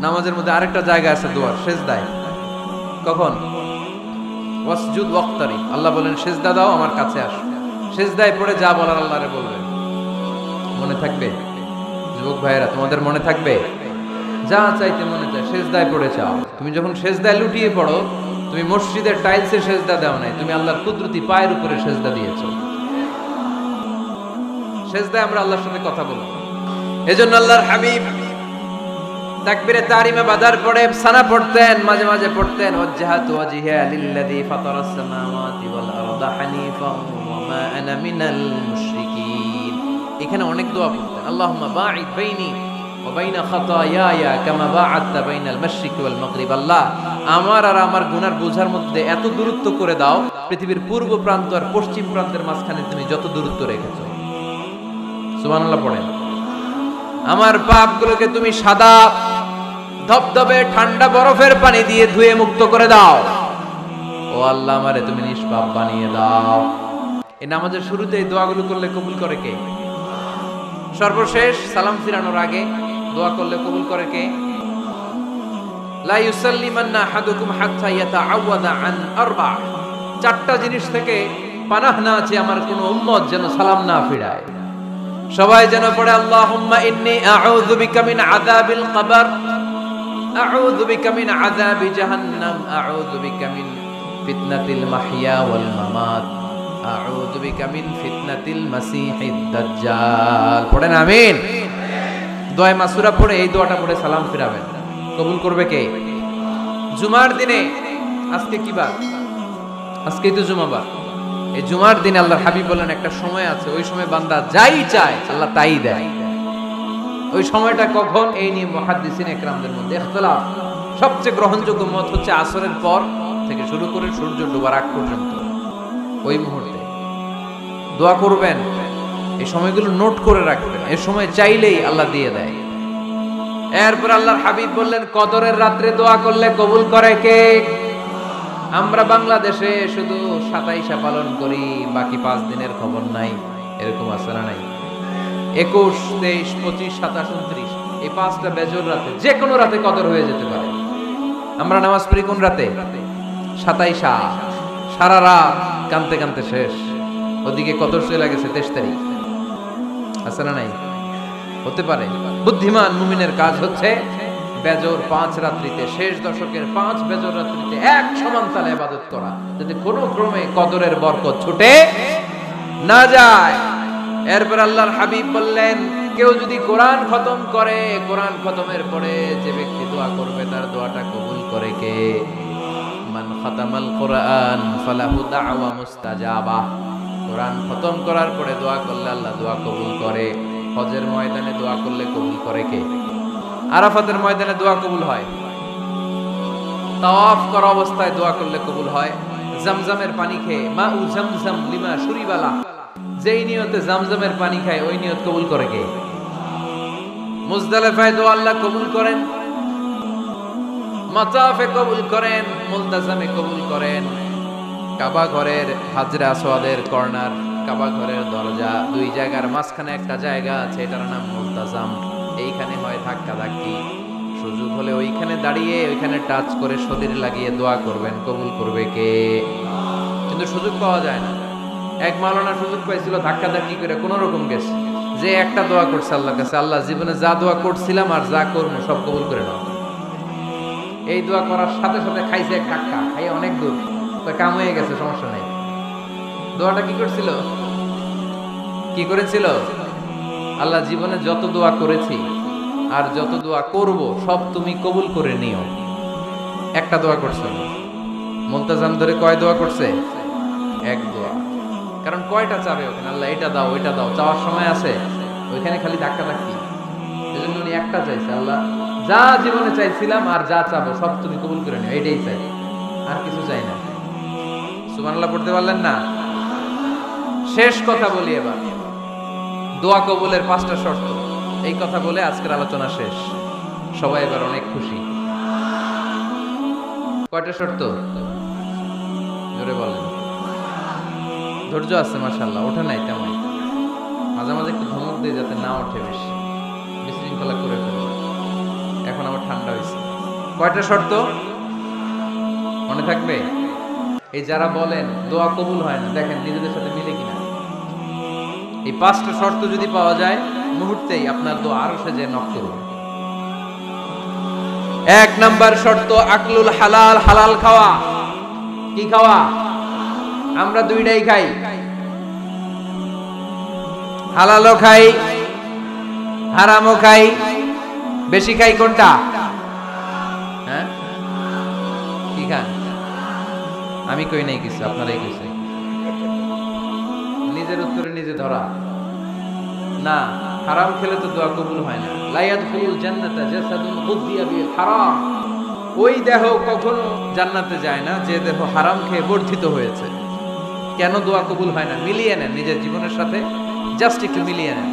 নামাজের মধ্যে আরেকটা জায়গা আছে দোয়ার, সেজদায়। কখন? ওয়াসজুদ ওয়াক্তারি, আল্লাহ বলেন সেজদা দাও, আমার কাছে আসো। সেজদায় পড়ে যা বলার আল্লাহরে বলবে। মনে থাকবে যুবক ভাইয়েরা, তোমাদের মনে থাকবে? যা চাইতে মনে চায় সেজদায় পড়ে চাও। তুমি যখন সেজদায় লুটিয়ে পড়ো, তুমি মসজিদের টাইলসে সেজদা দাও নাই, তুমি আল্লাহর কুদরতি পায়ের উপরে সেজদা দিয়েছো। সেজদায় আমরা আল্লাহর সাথে কথা বলবো। এজন্য আল্লাহর হাবিব তাকবীরে তাহরিমে বাদার পড়ে সানা পড়তেন, মাঝে মাঝে পড়তেন ওয়াজহাতু ওয়াজহিয়া লিল্লাযী ফাতারাস সামাওয়াতি ওয়াল আরদা হানিফান ওয়া মা আনা মিনাল মুশরিকিন। এখানে অনেক দোয়া পড়তেন। আল্লাহুম্মা বাঈদ বাইনি ওয়া বাইনা খাতায়ায়া কামা বাআদতা বাইনাল মাশরিকি ওয়াল মাগরিব। আল্লাহ, আমার আর আমার গুনার বোঝার মধ্যে এত দূরত্ব করে দাও, পৃথিবীর পূর্ব প্রান্ত আর পশ্চিম প্রান্তের মাঝখানে তুমি যত দূরত্ব রেখেছো। সুবহানাল্লাহ পড়েন। আমার পাপগুলোকে তুমি সাদা ধবধবে ঠান্ডা বরফের পানি দিয়ে ধুয়ে মুক্ত করে দাও। ও আল্লাহ, আমারে তুমি নিষ্পাপ বানিয়ে দাও। এই নামাজের শুরুতে এই দোয়াগুলো করলে কবুল করে কে? সর্বশেষ সালাম ফিরানোর আগে দোয়া করলে কবুল করে কে? লা ইউসাল্লিমান্না আহাদুকুম হাত্তা ইয়াতাআওয়াদা আন আরবা। চারটা জিনিস থেকে পানাহ না আছে আমার কোন উম্মত যেন সালাম না ফিরায়। সবাই যেন পড়ে আল্লাহুম্মা ইন্নী আউযু বিকা মিন আযাবিল কবর, আউযু বিকা মিন আযাবি জাহান্নাম, আউযু বিকা মিন ফিতনাতিল মাহইয়া ওয়াল মামাত, আউযু বিকা মিন ফিতনাতিল মাসিহিদ দাজ্জাল। পড়েন আমিন। দোয়া মাসুরা পড়ে এই দোয়াটা পড়ে সালাম ফিরাবেন। কবুল করবে কে? জুমার দিনে, আজকে কি বার? আজকেই তো জুমাবার। এই জুমার দিনে আল্লাহর হাবিব বলেন একটা সময় আছে, ওই সময় বান্দা যাই চায় আল্লাহ তাই দেয়। ওই সময়টা কখন? এই নিয়ে মুহাদ্দিসিন ইকরামদের মধ্যে ইখতিলাফ। সবচেয়ে গ্রহণযোগ্য মত হচ্ছে আসরের পর থেকে শুরু করে সূর্য ডোবার আগ পর্যন্ত। ওই মুহূর্তে দোয়া করবেন, এই সময়গুলো নোট করে রাখবেন। এই সময় চাইলেই আল্লাহ দিয়ে দেয়। এরপর আল্লাহর হাবিব বললেন কদরের রাত্রে দোয়া করলে কবুল করে কে? আমরা বাংলাদেশে শুধু 27 পালন করি, বাকি 5 দিনের খবর নাই। এরকম আছে না নাই? 21, 23, 25, 27, 29 এই 5টা বেজর রাতে, যে কোনো রাতে কদর হয়ে যেতে পারে। আমরা নামাজ পড়ি কোন রাতে? 27। সারা রাত কানতে কানতে শেষ, ওদিকে কদর চলে গেছে 23 তারিখ। আছে না নাই? হতে পারে। বুদ্ধিমান মুমিনের কাজ হচ্ছে বেজর 5 রাত্রিতে, শেষ দশকের 5 বেজর রাত্রিতে এক সমান তালে ইবাদত করা, যাতে কোনো ক্রমে কদরের বরকত ছুটে না যায়। এরপর আল্লাহর হাবিব বললেন কেউ যদি কোরআন খতম করে, কোরআন খতমের পরে যে ব্যক্তি দোয়া করবে তার দোয়াটা কবুল করে কে? মান খাতামাল কোরআন ফালাহু দাওয়া মুস্তাজাবা। কোরআন খতম করার পরে দোয়া করলে আল্লাহ দোয়া কবুল করে। হজের ময়দানে দোয়া করলে কবুল করে কে? আরাফাতের ময়দানে দোয়া কবুল হয়। তাওয়াফ করা অবস্থায় দোয়া করলে কবুল হয়। জামজামের পানি খেয়ে মা উ জামজাম লিমা শুরিবালা, যেই নিয়তে জামজামের পানি খায় ওই নিয়ত কবুল করে কে? মুজদালিফায় দোয়া আল্লাহ কবুল করেন, মাতাফে কবুল করেন, মুলতাজামে কবুল করেন। কাবা ঘরের হাজরে আসওয়াদের কর্নার, কাবা ঘরের দরজা, দুই জায়গার মাঝখানে একটা জায়গা আছে, এটার নাম মুলতাজাম। এইখানে হয় ধাক্কা ধাক্কি। সুযোগ হলে ওইখানে দাঁড়িয়ে ওইখানে টাচ করে শরীর লাগিয়ে দোয়া করবেন, কবুল করবে কে? কিন্তু সুযোগ পাওয়া যায় না। এক মাওলানা সুযোগ পাইছিল, ধাক্কা ধাক্কি করে কোন রকম গেছে, যে একটা দোয়া করছে আল্লাহর কাছে, আল্লাহ জীবনে যা দোয়া করছিলাম আর যা করবো সব কবুল করে নাও। এই দোয়া করার সাথে সাথে খাইছে এক ধাক্কা, খাই অনেক দূর, কাম হয়ে গেছে, সমস্যা নাই। দোয়াটা কি করছিল? কি করেছিল? আল্লাহ জীবনে যত দোয়া করেছি আর যত দোয়া করব সব তুমি কবুল করে নিও। একটা দোয়া করছে। মুলতাজাম ধরে কয় দোয়া করছে? এক দোয়া। কারণ কয়টা চাবে ওখানে? আল্লাহ এটা দাও ওইটা দাও, চাওয়ার সময় আছে? ওইখানে খালি ধাক্কা ধাক্কি। এজন্য উনি একটা চাইছে, আল্লাহ যা জীবনে চাইছিলাম আর যা চাবো সব তুমি কবুল করে নিও, এইটাই চাই, আর কিছু চাই না। সুবহানাল্লাহ পড়তে পারলেন না? শেষ কথা বলি এবার, দোয়া কবুলের 5টা শর্ত। এই কথা বলে আজকের আলোচনা শেষ। সবাই এবার অনেক খুশি। কয়টা শর্ত? জোরে বলেন। ধৈর্য আছে মাশাআল্লাহ, ওঠে নাই তেমন। মাঝে মাঝে একটু ধমক দিয়ে যাতে না ওঠে, বেশি বিশৃঙ্খলা করে ফেলে। এখন আবার ঠান্ডা হয়েছে। কয়টা শর্ত মনে থাকবে? এই যারা বলেন দোয়া কবুল হয় না, দেখেন নিজেদের সাথে মিলে কিনা। এই 5টা শর্ত যদি পাওয়া যায়, মুহূর্তেই আপনার দোয়া আরো সেজে নক করবে। 1 নাম্বার শর্ত আকলুল হালাল, হালাল খাওয়া। কি খাওয়া? আমরা দুইটাই খাই, হালালও খাই হারামও খাই। বেশি খাই কোনটা? হ্যাঁ, কি খান? আমি কই নাই কিছু, আপনারাই কইছেন। নিজের উত্তরে নিজে ধরা না। হারাম খেলে তো দোয়া কবুল হয় না। লা ইয়াদখুলুল জান্নাতা জাসাদুন গুযিয়া বিল হারাম। ওই দেহ কখনো জান্নাতে যায় না যে দেহ হারাম খেয়ে বর্ধিত হয়েছে। কেন দোয়া কবুল হয় না? মিলিয়ে নেন নিজের জীবনের সাথে, জাস্ট একটু মিলিয়ে নেন,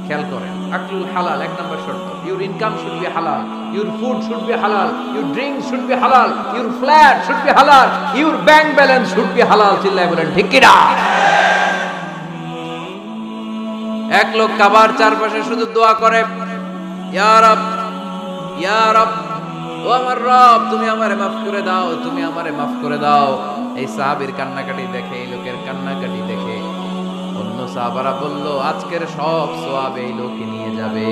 খেয়াল করেন। আকলুল হালাল 1 নাম্বার শর্ত। ইউর ইনকাম শুড বি হালাল, ইউর ফুড শুড বি হালাল, ইউর ড্রিঙ্ক শুড বি হালাল, ইউর ফ্ল্যাট শুড বি হালাল, your bank balance should be হালাল। চিল্লায় বলেন ঠিক কি না? এক লোক কাবার চারপাশে শুধু দোয়া করে, ইয়া রব, ইয়া রব, ও আমার রব, তুমি আমারে মাফ করে দাও, তুমি আমারে মাফ করে দাও। এই সাহাবীর কান্নাকাটি দেখে, এই লোকের কান্নাকাটি দেখে অন্য সাহাবারা বলল, আজকের সব সওয়াব এই লোকে নিয়ে যাবে।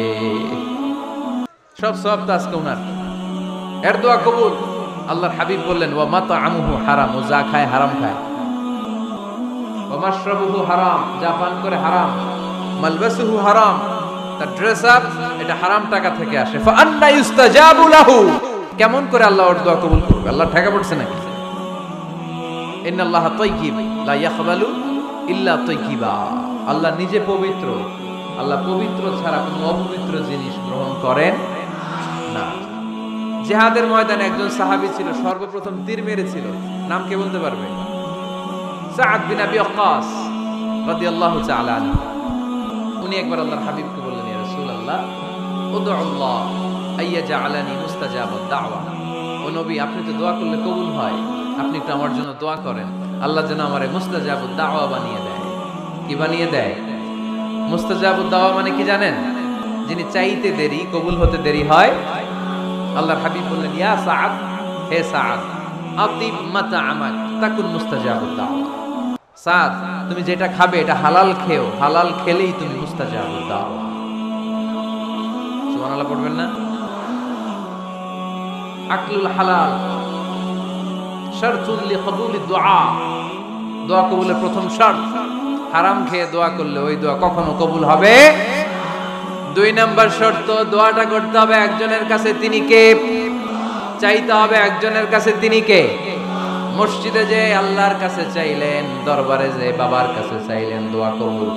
সব সওয়াব তো আজকে ওনার। এর দোয়া কবুল। আল্লাহর হাবিব বললেন, ওয়া মাতআমুহু হারাম, ও যা খায় হারাম খায়। ওয়া মাশরাবুহু হারাম, যা পান করে হারাম। মালবাসুহু হারাম, তার ড্রেস আপ এটা হারাম টাকা থেকে আসে। ফা আন্না ইউস্তাজাবু লাহু, কেমন করে আল্লাহ ওর দোয়া কবুল করবে? আল্লাহ ঠেকা পড়ছে নাকি? ইন্নাল্লাহা তাইয়্যিব লা ইয়াকবালু ইল্লা তাইয়্যিবা। আল্লাহ নিজে পবিত্র, আল্লাহ পবিত্র ছাড়া কোনো অপবিত্র জিনিস গ্রহণ করেন না। জিহাদের ময়দানে একজন সাহাবী ছিল, সর্বপ্রথম তীর মেরেছিল। নাম কে বলতে পারবে? সাআদ বিন আবি ওয়াক্কাস রাদিয়াল্লাহু তাআলা আনহু। উনি একবার আল্লাহর হাবিবকে বললেন, ইয়া রাসূলুল্লাহ, উদউ আল্লাহ আইয়াজআলানি মুস্তাজাবাদ দাওয়া। ও নবী, আপনি তো দোয়া করলে কবুল হয়, আপনি একটু আমার জন্য দোয়া করেন, আল্লাহ যেন আমারে মুস্তাজাবুদ দাওয়া বানিয়ে দেয়। কি বানিয়ে দেয়? মুস্তাজাবুদ দাওয়া মানে কি জানেন? যিনি চাইতে দেরি, কবুল হতে দেরি হয়। আল্লাহর হাবিব বললেন, ইয়া সাআদ, হে সাআদ, আতিব মাতআমাক তাকুন মুস্তাজাবুদ দাওয়া। সাদ, তুমি যেটা খাবে এটা হালাল খেও, হালাল খেলেই তুমি মুস্তাজাবুদ দাওয়া। সুবহানাল্লাহ পড়বেন না? আকলুল হালাল শারতুল লিকবুলিদ দুআ, দোয়া কবুলের প্রথম শর্ত। হারাম খেয়ে দোয়া করলে ওই দোয়া কখনো কবুল হবে। 2 নাম্বার শর্ত, দোয়াটা করতে হবে একজনের কাছে, তিনি কে? চাইতে হবে একজনের কাছে, তিনি কে? মসজিদে যে আল্লাহর কাছে চাইলেন, দরবারে যে বাবার কাছে চাইলেন, দোয়া কবুল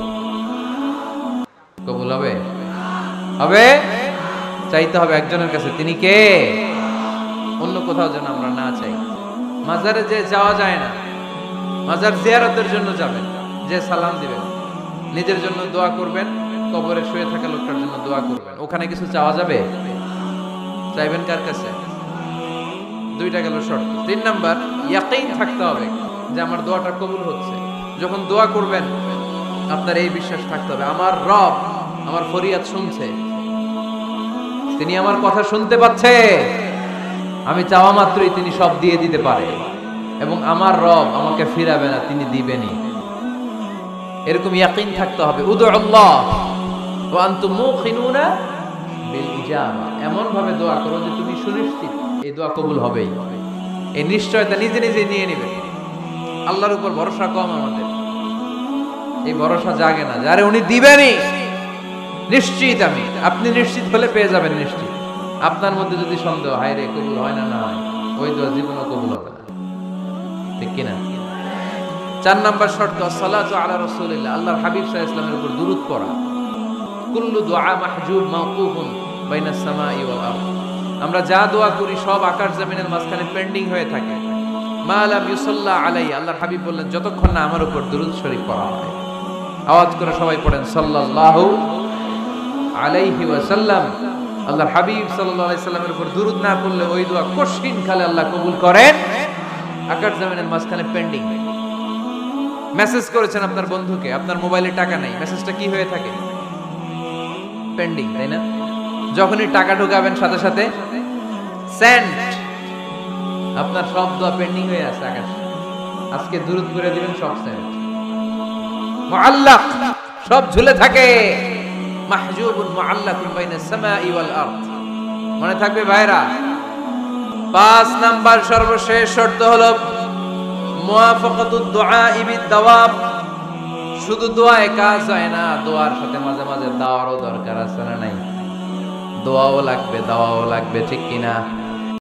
কবুল হবে? হবে। চাইতে হবে একজনের কাছে, তিনি কে? অন্য কোথাও যেন আমরা না চাই। মাজারে যে যাওয়া যায় না, মাজার জিয়ারতের জন্য যাবেন, যে সালাম দিবেন, নিজের জন্য দোয়া করবেন, কবরে শুয়ে থাকা লোকটার জন্য দোয়া করবেন। ওখানে কিছু চাওয়া যাবে? চাইবেন কার কাছে? 2টা গেল শর্ত। 3 নাম্বার, ইয়াকিন থাকতে হবে যে আমার দোয়াটা কবুল হচ্ছে। যখন দোয়া করবেন আপনার এই বিশ্বাস থাকতে হবে, আমার রব আমার ফরিয়াদ শুনছে, তিনি আমার কথা শুনতে পাচ্ছে, আমি চাওয়া মাত্রই তিনি সব দিয়ে দিতে পারে, এবং আমার রব আমাকে ফিরাবে না, তিনি দিবেনই। এরকম ইয়াকিন থাকতে হবে। উদু আল্লাহ ওয়া আনতুম মুখিনুনা বিল ইজাবা, এমন ভাবে দোয়া করো যে তুমি সুনিশ্চিত এই দোয়া কবুল হবেই। এই নিশ্চয়তা নিজে নিজে নিয়ে নেবে। আল্লাহর উপর ভরসা কম আমাদের, এই ভরসা জাগে না যারে উনি দিবেনই, নিশ্চিত আমি। আপনি নিশ্চিত হলে পেয়ে যাবেন নিশ্চিত। আপনার মধ্যে যদি সন্দেহ, হায় রে কবুল হয় না, না হয়, ওই দোয়া জীবনও কবুল হবে না। ঠিক কিনা? 4 নাম্বার শর্ত, সালাতু আলা রাসূলিল্লাহ, আল্লাহর হাবিব সাল্লাল্লাহু আলাইহি ওয়াসাল্লামের উপর দুরূদ পড়া। কুল্লু দুআ মাহজুব মাওকুফুন বাইনাস সামাই ওয়াল আরদ, আমরা যা দোয়া করি সব আকাশ জমিনের মাঝখানে পেন্ডিং হয়ে থাকে। মা লাম ইউসাল্লা আলাইহি, আল্লাহর হাবিব বললেন যতক্ষণ না আমার উপর দুরূদ শরীফ পড়া হয়। আওয়াজ করে সবাই পড়েন সাল্লাল্লাহু আলাইহি ওয়াসাল্লাম। আল্লাহর হাবিব সাল্লাল্লাহু আলাইহি সাল্লামের উপর দুরূদ না পড়লে ওই দোয়া কঠিন কালে আল্লাহ কবুল করেন, আকাশ জমিনের মাঝখানে পেন্ডিং। মেসেজ করেছেন আপনার বন্ধুকে, আপনার মোবাইলে টাকা নাই, মেসেজটা কি হয়ে থাকে? পেন্ডিং, তাই না? যখনই টাকা ঢোকাবেন সাথে সাথে সেন্ট। আপনার সব দোয়া পেন্ডিং হয়ে আছে আকাশে, আজকে দুরূদ করে দিবেন, সব সেন্ট। মুআল্লাক, সব ঝুলে থাকে। মাহজুবুন মুআল্লাকুন বাইনাস সামাই ওয়াল আরদ। মনে থাকবে ভাইরা। 5 নাম্বার সর্বশেষ শর্ত হলো মুওয়াফাকাতুদ দুআ বিদ দাওয়াব। শুধু দোয়ায় কাজ হয় না, দোয়ার সাথে মাঝে মাঝে দাওয়ারও দরকার আছে না নাই? দোয়াও লাগবে, দাওয়াও লাগবে, ঠিক কিনা?